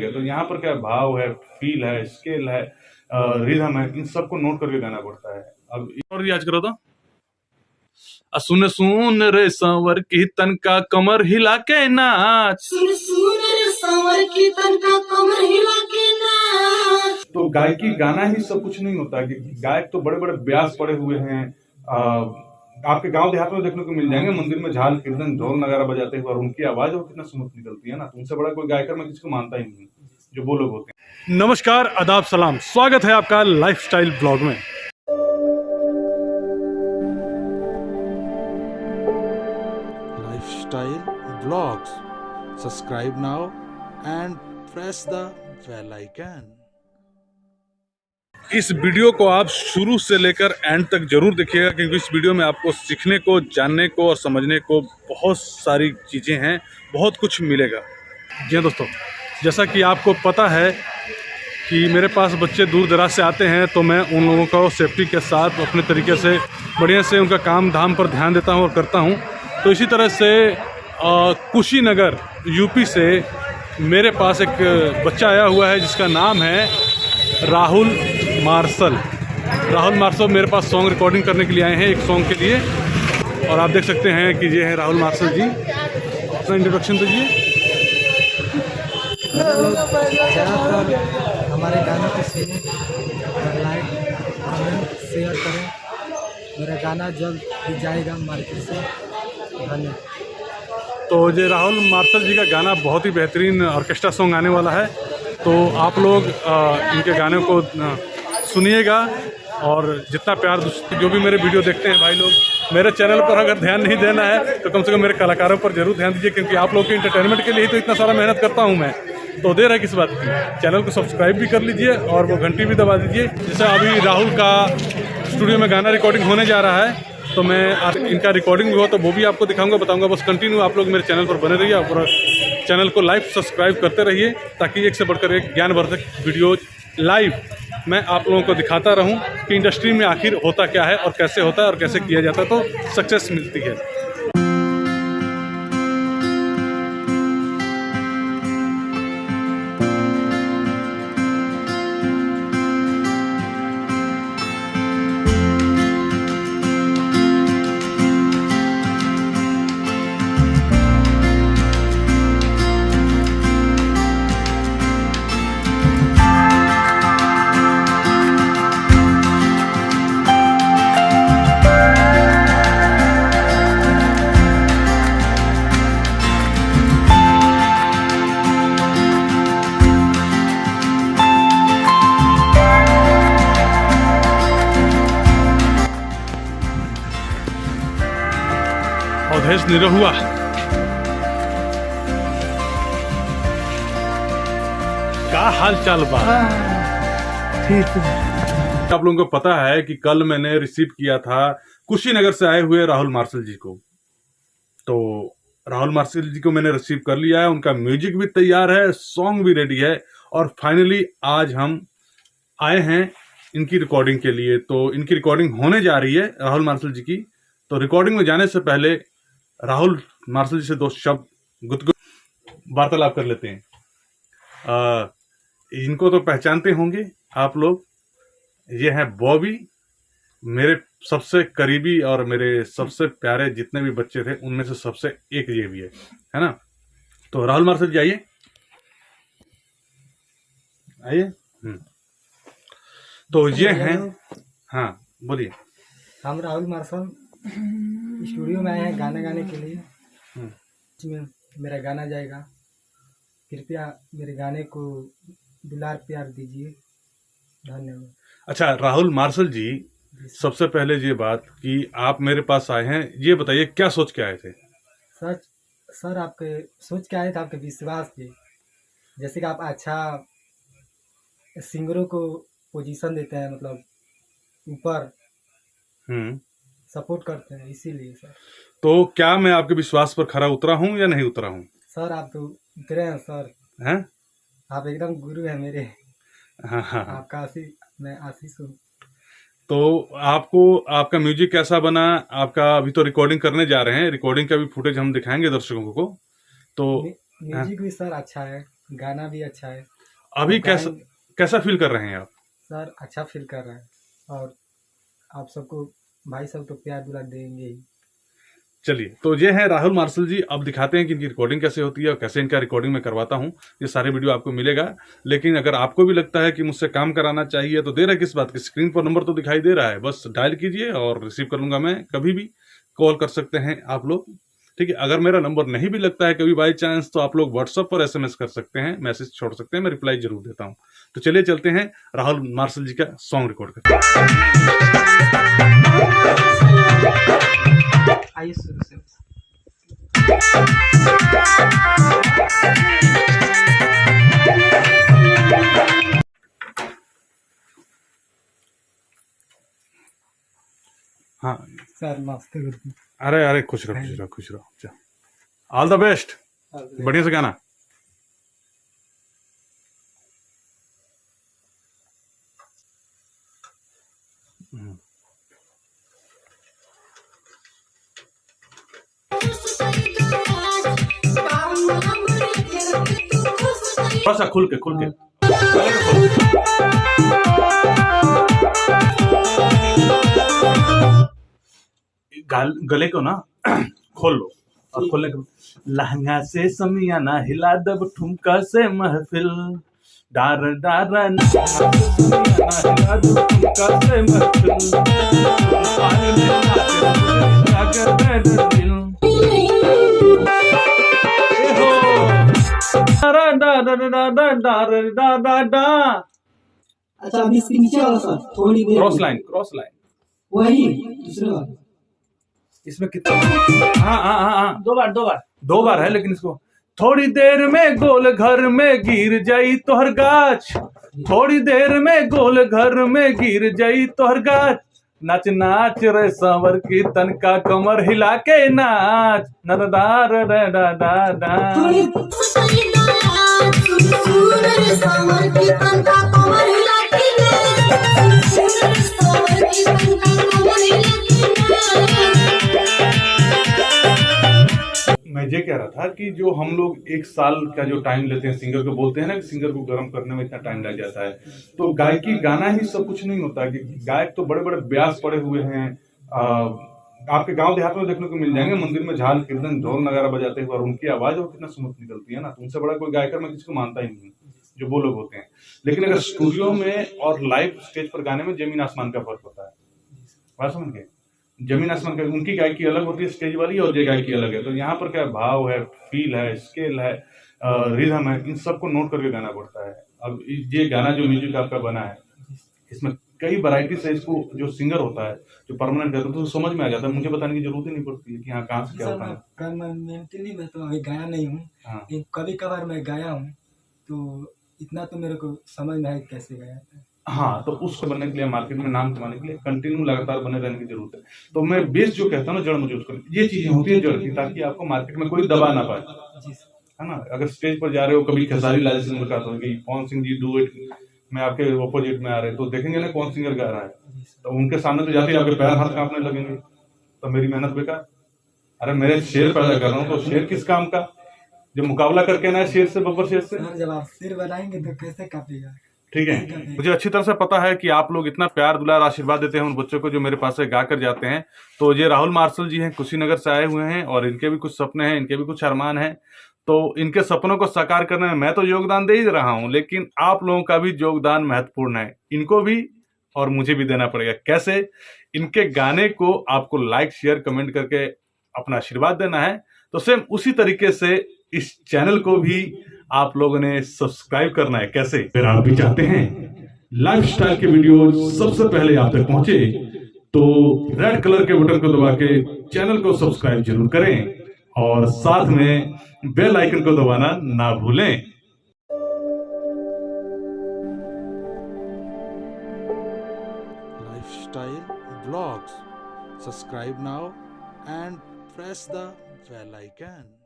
है। तो यहाँ पर क्या भाव है, फील है, स्केल है, रिदम है, इन सबको नोट करके गाना पड़ता है। अब और रियाज करो तो सुन सुन रे सांवर की तन का कमर हिला के नाच, सुन सुन रे सांवर की तन का कमर हिला के नाच। तो गायकी गाना ही सब कुछ नहीं होता कि गायक तो बड़े बड़े ब्यास पड़े हुए हैं। आपके गांव देहात में देखने को मिल जाएंगे, मंदिर में झाल कीर्तन ढोल नगारा बजाते हुए, और उनकी आवाज वो कितना स्मूथ निकलती है ना। तो उनसे बड़ा कोई गायकर मैं किसी को मानता ही नहीं जो वो लोग होते हैं। नमस्कार, आदाब, सलाम, स्वागत है आपका लाइफस्टाइल ब्लॉग में। Lifestyle Vlogs. Subscribe now and press the bell icon. इस वीडियो को आप शुरू से लेकर एंड तक जरूर देखिएगा, क्योंकि इस वीडियो में आपको सीखने को, जानने को और समझने को बहुत सारी चीज़ें हैं, बहुत कुछ मिलेगा। जी हाँ दोस्तों, जैसा कि आपको पता है कि मेरे पास बच्चे दूर दराज से आते हैं, तो मैं उन लोगों को सेफ्टी के साथ अपने तरीके से बढ़िया से उनका काम धाम पर ध्यान देता हूँ और करता हूँ। तो इसी तरह से कुशीनगर यूपी से मेरे पास एक बच्चा आया हुआ है जिसका नाम है राहुल मार्शल। राहुल मार्शल मेरे पास सॉन्ग रिकॉर्डिंग करने के लिए आए हैं, एक सॉन्ग के लिए। और आप देख सकते हैं कि ये है राहुल मार्शल जी। अपना इंट्रोडक्शन दीजिए। ज़्यादातर हमारे गानों को सुनें, लाइक कमेंट शेयर करें। मेरा गाना जल्द ही जाएगा मार्केट से। धन्यवाद। तो ये राहुल मार्शल जी का गाना बहुत ही बेहतरीन ऑर्केस्ट्रा सॉन्ग आने वाला है, तो आप लोग इनके गाने को सुनिएगा। और जितना प्यार जो भी मेरे वीडियो देखते हैं भाई लोग, मेरे चैनल पर अगर ध्यान नहीं देना है तो कम से कम मेरे कलाकारों पर जरूर ध्यान दीजिए, क्योंकि आप लोगों के इंटरटेनमेंट के लिए तो इतना सारा मेहनत करता हूँ मैं। तो देर है किस बात की, चैनल को सब्सक्राइब भी कर लीजिए और वो घंटी भी दबा दीजिए। जैसे अभी राहुल का स्टूडियो में गाना रिकॉर्डिंग होने जा रहा है, तो मैं इनका रिकॉर्डिंग भी हुआ तो वो भी आपको दिखाऊंगा, बताऊंगा। बस कंटिन्यू आप लोग मेरे चैनल पर बने रहिए और चैनल को लाइव सब्सक्राइब करते रहिए, ताकि एक से बढ़कर एक ज्ञानवर्धक वीडियो लाइव मैं आप लोगों को दिखाता रहूं कि इंडस्ट्री में आखिर होता क्या है और कैसे होता है और कैसे किया जाता है, तो सक्सेस मिलती है। अवधेश निरहुआ, क्या हाल चाल बा? ठीक है। आप लोगों को पता है कि कल मैंने रिसीव किया था कुशीनगर से आए हुए राहुल मार्शल जी को। तो राहुल मार्शल जी को मैंने रिसीव कर लिया है, उनका म्यूजिक भी तैयार है, सॉन्ग भी रेडी है, और फाइनली आज हम आए हैं इनकी रिकॉर्डिंग के लिए। तो इनकी रिकॉर्डिंग होने जा रही है राहुल मार्शल जी की। तो रिकॉर्डिंग में जाने से पहले राहुल मार्शल जी से दो शब्द गुदगुद वार्तालाप कर लेते हैं। इनको तो पहचानते होंगे आप लोग, ये हैं बॉबी, मेरे सबसे करीबी और मेरे सबसे प्यारे जितने भी बच्चे थे उनमें से सबसे एक ये भी है ना। तो राहुल मार्शल जी आइए आइए। तो ये हैं, हाँ बोलिए। हम राहुल मार्शल स्टूडियो में आए हैं गाना गाने के लिए, जिसमें मेरा गाना जाएगा। कृपया मेरे गाने को दुलार प्यार दीजिए। धन्यवाद। अच्छा राहुल मार्शल जी, सबसे पहले ये बात कि आप मेरे पास आए हैं, ये बताइए क्या सोच के आए थे? सर आपके सोच के आए थे, आपके विश्वास पे। जैसे कि आप अच्छा सिंगरों को पोजीशन देते हैं, मतलब ऊपर सपोर्ट करते हैं, इसीलिए सर। तो क्या मैं आपके विश्वास पर खरा उतरा हूँ या नहीं उतरा हूँ? सर आप तो उतरे हैं सर, हैं? आप एकदम गुरु हैं मेरे। हाँ हाँ। आपका आशीष, मैं आशीष हूँ। तो आपको आपका म्यूजिक कैसा बना? आपका अभी तो रिकॉर्डिंग करने जा रहे हैं, रिकॉर्डिंग का भी फुटेज हम दिखाएंगे दर्शकों को। तो म्यूजिक भी सर अच्छा है। गाना भी अच्छा है अभी गाएं- कैसा फील कर रहे हैं आप? सर अच्छा फील कर रहा है और आप सबको भाई सब तो प्यार दुलार देंगे ही। चलिए, तो ये है राहुल मार्शल जी। अब दिखाते हैं कि इनकी रिकॉर्डिंग कैसे होती है और कैसे इनका रिकॉर्डिंग मैं करवाता हूँ। ये सारे वीडियो आपको मिलेगा। लेकिन अगर आपको भी लगता है कि मुझसे काम कराना चाहिए तो देर है किस बात की, स्क्रीन पर नंबर तो दिखाई दे रहा है, बस डायल कीजिए और रिसीव कर लूंगा मैं। कभी भी कॉल कर सकते हैं आप लोग, ठीक है। अगर मेरा नंबर नहीं भी लगता है कभी बाई चांस, तो आप लोग व्हाट्सएप पर SMS कर सकते हैं, मैसेज छोड़ सकते हैं, मैं रिप्लाई जरूर देता हूँ। तो चलिए चलते हैं राहुल मार्शल जी का सॉन्ग रिकॉर्ड करते हैं। आइए शुरू से हाँ, सर मस्त गुड अरे अरे खुश रहो खुश रहो खुश रहो। ऑल द बेस्ट, बढ़िया से गाना। थोड़ा सा खुल के गले को ना खोल लो और खोलने के लहंगा से समियाना हिला दब ठुमका से महफिल डार डार लहंगा से समियाना हिला दब ठुमका से महफिल पानी में नाचे जाकर दिल ए हो डा डा डा डा डा डा डा डा। अच्छा अभी इसके नीचे वाला सर थोड़ी देर क्रॉस लाइन वही दूसरे वाला इसमें कितना? हाँ दो बार है, लेकिन इसको थोड़ी देर में गोल घर में गिर जाई तोहर गाछ, थोड़ी देर में गोल घर में गिर जाई तोहर गाछ, नाच नाच रे सांवर की तनका कमर हिला के नाच नरदार रे डा डा डा। मैं ये कह रहा था कि जो हम लोग एक साल का जो टाइम लेते हैं, सिंगर को बोलते हैं ना कि सिंगर को गर्म करने में इतना टाइम लग जाता है, तो गायकी गाना ही सब कुछ नहीं होता है कि गायक तो बड़े बड़े ब्यास पड़े हुए हैं। आपके गांव देहात में देखने को मिल जाएंगे मंदिर में झाल कीर्तन ढोल नगारा बजाते हुए, और उनकी आवाज वो कितना स्मूथ निकलती है ना, तो उनसे बड़ा कोई गायकर मैं किसी को मानता ही नहीं जो वो लोग होते हैं। लेकिन अगर स्टूडियो में और लाइव स्टेज पर गाने में जमीन आसमान का फर्क होता है, बात समझ गए? जमीन आसमान का, उनकी गायकी अलग होती है स्टेज वाली और ये गायकी अलग है। तो यहाँ पर क्या भाव है, फील है, स्केल है, रिदम है, इन सबको नोट करके गाना पड़ता है। अब ये गाना जो म्यूजिक आपका बना है, इसमें कई वैरायटी से इसको जो सिंगर होता है जो परमानेंट करता है तो समझ में आ जाता है, मुझे बताने की जरूरत ही नहीं पड़ती है कि हाँ कहाँ से क्या होता है। परमानेंटली मैं तो अभी गाया नहीं हूँ, हाँ। कभी कभार मैं गाया हूँ, तो इतना तो मेरे को समझ में आया कैसे गाया था। हाँ, तो उसको बनने के लिए, मार्केट में नाम कमाने के लिए कंटिन्यू लगातार बने रहने की जरूरत है। तो मैं बेस जो कहता हूँ ना, जड़ मुझे उसको, ये चीजें होती है जड़ की, ताकि आपको मार्केट में कोई दबा ना पाए, है ना। अगर स्टेज पर जा रहे हो, कभी खेसारी लाल से मुलाकात होगी, पवन सिंह जी डुएट में आपके ऑपोजिट में आ रहे, तो देखेंगे ना कौन सिंगर गा रहा है, तो उनके सामने तो जाते ही आपके पैर हाथ कांपने लगेंगे, तो मेरी मेहनत बेकार। अरे मेरे शेर पैदा कर रहा हूँ, तो शेर किस काम का, जब मुकाबला करके ना शेर से, बब्बर शेर से। जब आप सिर बनाएंगे तो कैसे कापेगा। ठीक है, मुझे अच्छी तरह से पता है कि आप लोग इतना प्यार दुलार आशीर्वाद देते हैं उन बच्चों को जो मेरे पास से गा कर जाते हैं। तो ये राहुल मार्शल जी हैं, कुशीनगर से आए हुए हैं, और इनके भी कुछ सपने हैं, इनके भी कुछ अरमान हैं। तो इनके सपनों को साकार करने में मैं तो योगदान दे ही रहा हूं, लेकिन आप लोगों का भी योगदान महत्वपूर्ण है, इनको भी और मुझे भी देना पड़ेगा। कैसे? इनके गाने को आपको लाइक शेयर कमेंट करके अपना आशीर्वाद देना है। तो सेम उसी तरीके से इस चैनल को भी आप लोगों ने सब्सक्राइब करना है। कैसे? अगर आप भी चाहते हैं लाइफस्टाइल के वीडियो सबसे पहले आप तक पहुंचे, तो रेड कलर के बटन को दबा के चैनल को सब्सक्राइब जरूर करें, और साथ में बेल आइकन को दबाना ना भूलें। Lifestyle Vlogs. Subscribe now and press the bell icon.